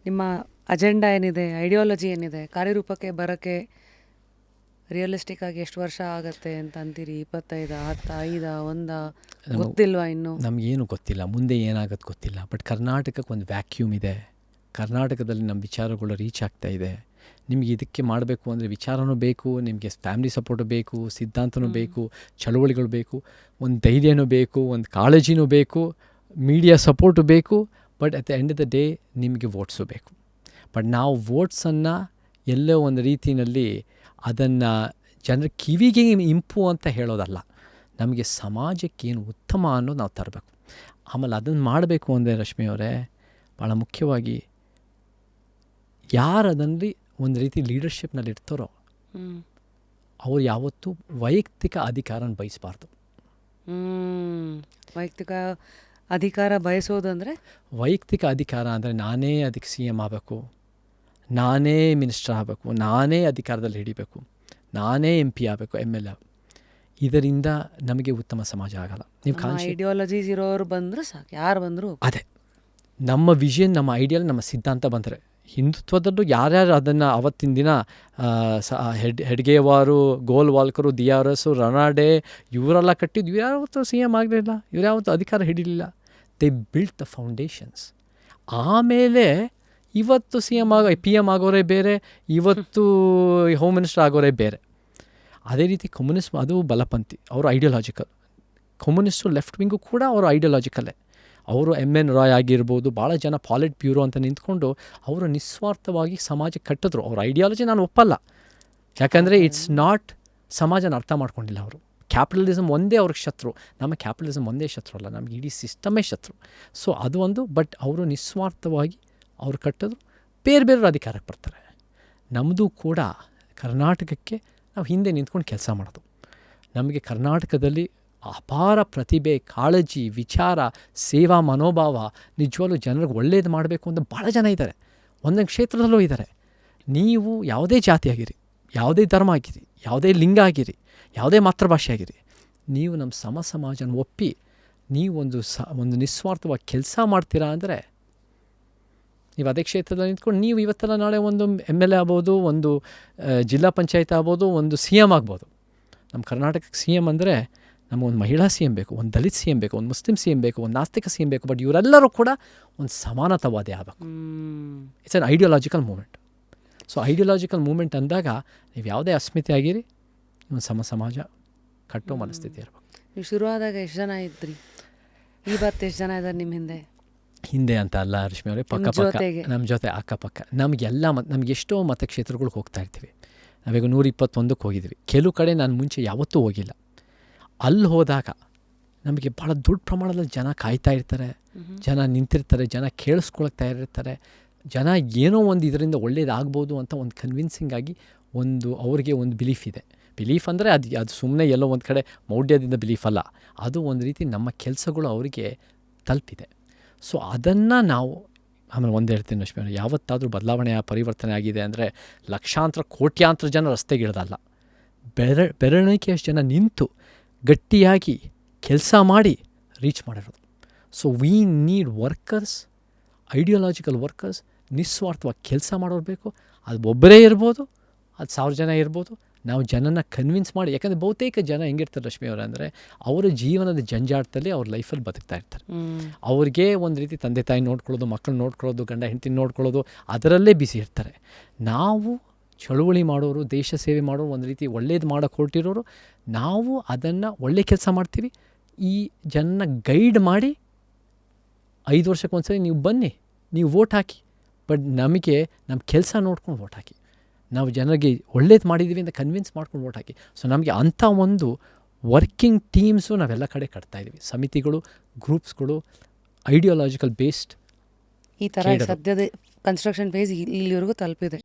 ನಿಮ್ಮ ಅಜೆಂಡಾ ಏನಿದೆ, ಐಡಿಯಾಲಜಿ ಏನಿದೆ, ಕಾರ್ಯರೂಪಕ್ಕೆ ಬರೋಕ್ಕೆ ರಿಯಲಿಸ್ಟಿಕ್ ಆಗಿ ಎಷ್ಟು ವರ್ಷ ಆಗತ್ತೆ ಅಂತ ಅಂತೀರಿ? 25, 10, 5, 1 ಗೊತ್ತಿಲ್ವಾ ಇನ್ನು? ನಮಗೇನು ಗೊತ್ತಿಲ್ಲ, ಮುಂದೆ ಏನಾಗುತ್ತೆ ಗೊತ್ತಿಲ್ಲ. ಬಟ್ ಕರ್ನಾಟಕಕ್ಕೆ ಒಂದು ವ್ಯಾಕ್ಯೂಮ್ ಇದೆ. ಕರ್ನಾಟಕದಲ್ಲಿ ನಮ್ಮ ವಿಚಾರಗಳು ರೀಚ್ ಆಗ್ತಾ ಇದೆ. ನಿಮಗೆ ಇದಕ್ಕೆ ಮಾಡಬೇಕು ಅಂದರೆ ವಿಚಾರನೂ ಬೇಕು, ನಿಮಗೆ ಫ್ಯಾಮಿಲಿ ಸಪೋರ್ಟು ಬೇಕು, ಸಿದ್ಧಾಂತನೂ ಬೇಕು, ಚಳುವಳಿಗಳು ಬೇಕು, ಒಂದು ಧೈರ್ಯನೂ ಬೇಕು, ಒಂದು ಕಾಳಜಿನೂ ಬೇಕು, ಮೀಡಿಯಾ ಸಪೋರ್ಟು ಬೇಕು. But at the end of the day ನಿಮಗೆ ವೋಟ್ಸು ಬೇಕು. ಬಟ್ ನಾವು ವೋಟ್ಸನ್ನು ಎಲ್ಲೋ ಒಂದು ರೀತಿಯಲ್ಲಿ ಅದನ್ನು ಜನರ ಕಿವಿಗೆ ಇಂಪು ಅಂತ ಹೇಳೋದಲ್ಲ, ನಮಗೆ ಸಮಾಜಕ್ಕೇನು ಉತ್ತಮ ಅನ್ನೋದು ನಾವು ತರಬೇಕು. ಆಮೇಲೆ ಅದನ್ನು ಮಾಡಬೇಕು ಅಂದರೆ ರಶ್ಮಿ ಅವರೇ, ಭಾಳ ಮುಖ್ಯವಾಗಿ ಯಾರು ಅದರಲ್ಲಿ ಒಂದು ರೀತಿ ಲೀಡರ್ಶಿಪ್ನಲ್ಲಿ ಇರ್ತಾರೋ ಅವ್ರು ಯಾವತ್ತೂ ವೈಯಕ್ತಿಕ ಅಧಿಕಾರನ ಬಯಸಬಾರ್ದು. ವೈಯಕ್ತಿಕ ಅಧಿಕಾರ ಬಯಸೋದು ಅಂದರೆ, ವೈಯಕ್ತಿಕ ಅಧಿಕಾರ ಅಂದರೆ ನಾನೇ ಅದಕ್ಕೆ CM ಆಗಬೇಕು, ನಾನೇ ಮಿನಿಸ್ಟರ್ ಆಗಬೇಕು, ನಾನೇ ಅಧಿಕಾರದಲ್ಲಿ ಹಿಡಿಬೇಕು, ನಾನೇ MP ಆಗಬೇಕು, MLA. ಇದರಿಂದ ನಮಗೆ ಉತ್ತಮ ಸಮಾಜ ಆಗಲ್ಲ. ನೀವು ಐಡಿಯಾಲಜೀಸ್ ಇರೋರು ಬಂದರೂ ಸಾಕು, ಯಾರು ಬಂದರೂ ಅದೇ ನಮ್ಮ ವಿಷನ್, ನಮ್ಮ ಐಡಿಯಲ್, ನಮ್ಮ ಸಿದ್ಧಾಂತ ಬಂದರೆ. ಹಿಂದುತ್ವದಲ್ಲೂ ಯಾರ್ಯಾರು ಅದನ್ನು ಅವತ್ತಿನ ದಿನ ಹೆಡ್ಗೇವಾರು, ಗೋಲ್ವಾಲ್ಕರು, ದಿಯಾರಸು, ರನಾಡೆ ಇವರೆಲ್ಲ ಕಟ್ಟಿದ್ದು, ಇವ್ರು ಯಾವತ್ತೂ CM ಆಗಲಿಲ್ಲ, ಇವ್ರು ಯಾವತ್ತೂ ಅಧಿಕಾರ ಹಿಡಿಲಿಲ್ಲ. They built the foundations. ಆಮೇಲೆ ಇವತ್ತು PM ಆಗೋರೇ ಬೇರೆ, ಇವತ್ತು ಹೋಮ್ ಮಿನಿಸ್ಟರ್ ಆಗೋರೇ ಬೇರೆ. ಅದೇ ರೀತಿ ಕಮ್ಯುನಿಸ್ಟ್ ಅದು ಬಲಪಂಥಿ, ಅವರು ಐಡಿಯಾಲಜಿಕಲ್. ಕಮ್ಯುನಿಸ್ಟು ಲೆಫ್ಟ್ ವಿಂಗು ಕೂಡ ಅವರು ಐಡಿಯಾಲಜಿಕಲ್ಲೇ. ಅವರು MN ರಾಯ್ ಆಗಿರ್ಬೋದು, ಭಾಳ ಜನ ಪಾಲಿಟ್ ಬ್ಯೂರೋ ಅಂತ ನಿಂತ್ಕೊಂಡು ಅವರು ನಿಸ್ವಾರ್ಥವಾಗಿ ಸಮಾಜಕ್ಕೆ ಕಟ್ಟಿದ್ರು. ಅವ್ರ ಐಡಿಯಾಲಜಿ ನಾನು ಒಪ್ಪಲ್ಲ, ಯಾಕಂದರೆ ಇಟ್ಸ್ ನಾಟ್, ಸಮಾಜನ ಅರ್ಥ ಮಾಡ್ಕೊಂಡಿಲ್ಲ ಅವರು. ಕ್ಯಾಪಿಟಲಿಸಮ್ ಒಂದೇ ಅವ್ರಿಗೆ ಶತ್ರು, ನಮ್ಮ ಕ್ಯಾಪಿಟಲಿಸಮ್ ಒಂದೇ ಶತ್ರು ಅಲ್ಲ, ನಮಗೆ ಇಡೀ ಸಿಸ್ಟಮೇ ಶತ್ರು. ಸೊ ಅದು ಒಂದು. ಬಟ್ ಅವರು ನಿಸ್ವಾರ್ಥವಾಗಿ ಅವ್ರು ಕಟ್ಟಿದ್ರು, ಬೇರೆ ಬೇರೆಯವ್ರ ಅಧಿಕಾರಕ್ಕೆ ಬರ್ತಾರೆ. ನಮ್ಮದು ಕೂಡ ಕರ್ನಾಟಕಕ್ಕೆ ನಾವು ಹಿಂದೆ ನಿಂತ್ಕೊಂಡು ಕೆಲಸ ಮಾಡೋದು. ನಮಗೆ ಕರ್ನಾಟಕದಲ್ಲಿ ಅಪಾರ ಪ್ರತಿಭೆ, ಕಾಳಜಿ, ವಿಚಾರ, ಸೇವಾ ಮನೋಭಾವ, ನಿಜವಾಗ್ಲೂ ಜನರಿಗೆ ಒಳ್ಳೇದು ಮಾಡಬೇಕು ಅಂತ ಭಾಳ ಜನ ಇದ್ದಾರೆ, ಒಂದೊಂದು ಕ್ಷೇತ್ರದಲ್ಲೂ ಇದ್ದಾರೆ. ನೀವು ಯಾವುದೇ ಜಾತಿ ಆಗಿರಿ, ಯಾವುದೇ ಧರ್ಮ ಆಗಿರಿ, ಯಾವುದೇ ಲಿಂಗ ಆಗಿರಿ, ಯಾವುದೇ ಮಾತೃಭಾಷೆ ಆಗಿರಿ, ನೀವು ನಮ್ಮ ಸಮಾಜನ ಒಪ್ಪಿ ನೀವು ಒಂದು ನಿಸ್ವಾರ್ಥವಾಗಿ ಕೆಲಸ ಮಾಡ್ತೀರಾ ಅಂದರೆ, ನೀವು ಅದೇ ಕ್ಷೇತ್ರದಲ್ಲಿ ನಿಂತ್ಕೊಂಡು ನೀವು ಇವತ್ತೆಲ್ಲ ನಾಳೆ ಒಂದು MLA ಆಗ್ಬೋದು, ಒಂದು ಜಿಲ್ಲಾ ಪಂಚಾಯತ್ ಆಗ್ಬೋದು, ಒಂದು CM ಆಗ್ಬೋದು. ನಮ್ಮ ಕರ್ನಾಟಕಕ್ಕೆ CM ಅಂದರೆ ನಮಗೊಂದು ಮಹಿಳಾ CM ಬೇಕು, ಒಂದು ದಲಿತ CM ಬೇಕು, ಒಂದು ಮುಸ್ಲಿಂ CM ಬೇಕು, ಒಂದು ನಾಸ್ತಿಕ CM ಬೇಕು. ಬಟ್ ಇವರೆಲ್ಲರೂ ಕೂಡ ಒಂದು ಸಮಾನತಾವಾದಿ ಆಗಬೇಕು. It's an ideological movement. So ideological movement ಅಂದಾಗ ನೀವು ಯಾವುದೇ ಅಸ್ಮಿತೆ ಆಗಿರಿ, ಒಂದು ಸಮಾಜ ಕಟ್ಟೋ ಮನಸ್ಥಿತಿ ಇರಬೇಕು. ನೀವು ಶುರುವಾದಾಗ ಎಷ್ಟು ಜನ ಇದ್ರಿ? ಇವತ್ತು ಎಷ್ಟು ಜನ ಇದ್ದಾರೆ ನಿಮ್ಮ ಹಿಂದೆ ಅಂತ ಅಲ್ಲ ರಶ್ಮಿ ಅವರೇ, ಪಕ್ಕ ನಮ್ಮ ಜೊತೆ ಅಕ್ಕಪಕ್ಕ ನಮಗೆ ಎಷ್ಟೋ ಮತಕ್ಷೇತ್ರಗಳಿಗೆ ಹೋಗ್ತಾ ಇರ್ತೀವಿ. ನಾವೀಗ 121ಕ್ಕೆ ಹೋಗಿದ್ವಿ. ಕೆಲವು ಕಡೆ ನಾನು ಮುಂಚೆ ಯಾವತ್ತೂ ಹೋಗಿಲ್ಲ. ಅಲ್ಲಿ ಹೋದಾಗ ನಮಗೆ ಭಾಳ ದೊಡ್ಡ ಪ್ರಮಾಣದಲ್ಲಿ ಜನ ಕಾಯ್ತಾ ಇರ್ತಾರೆ, ಜನ ನಿಂತಿರ್ತಾರೆ, ಜನ ಕೇಳಿಸ್ಕೊಳ್ತಾ ಇರ್ತಾರೆ. ಜನ ಏನೋ ಒಂದು ಇದರಿಂದ ಒಳ್ಳೇದಾಗ್ಬೋದು ಅಂತ ಒಂದು ಕನ್ವಿನ್ಸಿಂಗ್ ಆಗಿ ಅವ್ರಿಗೆ ಒಂದು ಬಿಲೀಫ್ ಇದೆ. ಬಿಲೀಫ್ ಅಂದರೆ ಅದು ಸುಮ್ಮನೆ ಎಲ್ಲೋ ಒಂದು ಕಡೆ ಮೌಢ್ಯದಿಂದ ಬಿಲೀಫ್ ಅಲ್ಲ, ಅದು ಒಂದು ರೀತಿ ನಮ್ಮ ಕೆಲಸಗಳು ಅವರಿಗೆ ತಲುಪಿದೆ. ಸೊ ಅದನ್ನು ನಾವು ಆಮೇಲೆ ಒಂದು ಹೇಳ್ತೀನಿ ರಶ್ಮಿ, ಯಾವತ್ತಾದರೂ ಬದಲಾವಣೆ ಪರಿವರ್ತನೆ ಆಗಿದೆ ಅಂದರೆ ಲಕ್ಷಾಂತರ ಕೋಟ್ಯಾಂತರ ಜನ ರಸ್ತೆಗಿಳಿದಲ್ಲ, ಬೆರಳಿಕೆಯಷ್ಟು ಜನ ನಿಂತು ಗಟ್ಟಿಯಾಗಿ ಕೆಲಸ ಮಾಡಿ ರೀಚ್ ಮಾಡಿರೋದು. So we need workers, ideological workers, ನಿಸ್ವಾರ್ಥವಾಗಿ ಕೆಲಸ ಮಾಡೋರು ಬೇಕು. ಅದು ಒಬ್ಬರೇ ಇರ್ಬೋದು, ಅದು 1000 ಜನ ಇರ್ಬೋದು. ನಾವು ಜನನ ಕನ್ವಿನ್ಸ್ ಮಾಡಿ, ಯಾಕಂದರೆ ಬಹುತೇಕ ಜನ ಹೆಂಗಿರ್ತಾರೆ ರಶ್ಮಿ ಅವರ ಅಂದರೆ, ಅವರ ಜೀವನದ ಜಂಜಾಟದಲ್ಲಿ ಅವ್ರ ಲೈಫಲ್ಲಿ ಬದುಕ್ತಾ ಇರ್ತಾರೆ. ಅವ್ರಿಗೆ ಒಂದು ರೀತಿ ತಂದೆ ತಾಯಿ ನೋಡ್ಕೊಳ್ಳೋದು, ಮಕ್ಕಳು ನೋಡ್ಕೊಳ್ಳೋದು, ಗಂಡ ಹೆಂಡತಿ ನೋಡ್ಕೊಳ್ಳೋದು, ಅದರಲ್ಲೇ ಬಿಸಿ ಇರ್ತಾರೆ. ನಾವು ಚಳುವಳಿ ಮಾಡೋರು, ದೇಶ ಸೇವೆ ಮಾಡೋರು, ಒಂದು ರೀತಿ ಒಳ್ಳೇದು ಮಾಡೋಕ್ಕೆ ಹೊರಟಿರೋರು, ನಾವು ಅದನ್ನು ಒಳ್ಳೆ ಕೆಲಸ ಮಾಡ್ತೀವಿ. ಈ ಜನ ಗೈಡ್ ಮಾಡಿ 5 ವರ್ಷಕ್ಕೊಂದ್ಸರಿ ನೀವು ಬನ್ನಿ, ನೀವು ವೋಟ್ ಹಾಕಿ. ಬಟ್ ನಮಗೆ ನಮ್ಮ ಕೆಲಸ ನೋಡ್ಕೊಂಡು ವೋಟ್ ಹಾಕಿ. ನಾವು ಜನರಿಗೆ ಒಳ್ಳೇದು ಮಾಡಿದ್ದೀವಿ ಅಂತ ಕನ್ವಿನ್ಸ್ ಮಾಡ್ಕೊಂಡು ವೋಟ್ ಹಾಕಿ. ಸೊ ನಮಗೆ ಅಂಥ ಒಂದು ವರ್ಕಿಂಗ್ ಟೀಮ್ಸು ನಾವೆಲ್ಲ ಕಡೆ ಕಟ್ತಾಯಿದ್ದೀವಿ. ಸಮಿತಿಗಳು, ಗ್ರೂಪ್ಸ್ಗಳು, ಐಡಿಯಾಲಜಿಕಲ್ ಬೇಸ್ಡ್. ಈ ಥರ ಸದ್ಯದ ಕನ್ಸ್ಟ್ರಕ್ಷನ್ ಫೇಸ್ ಇಲ್ಲಿವರೆಗೂ ತಲುಪಿದೆ.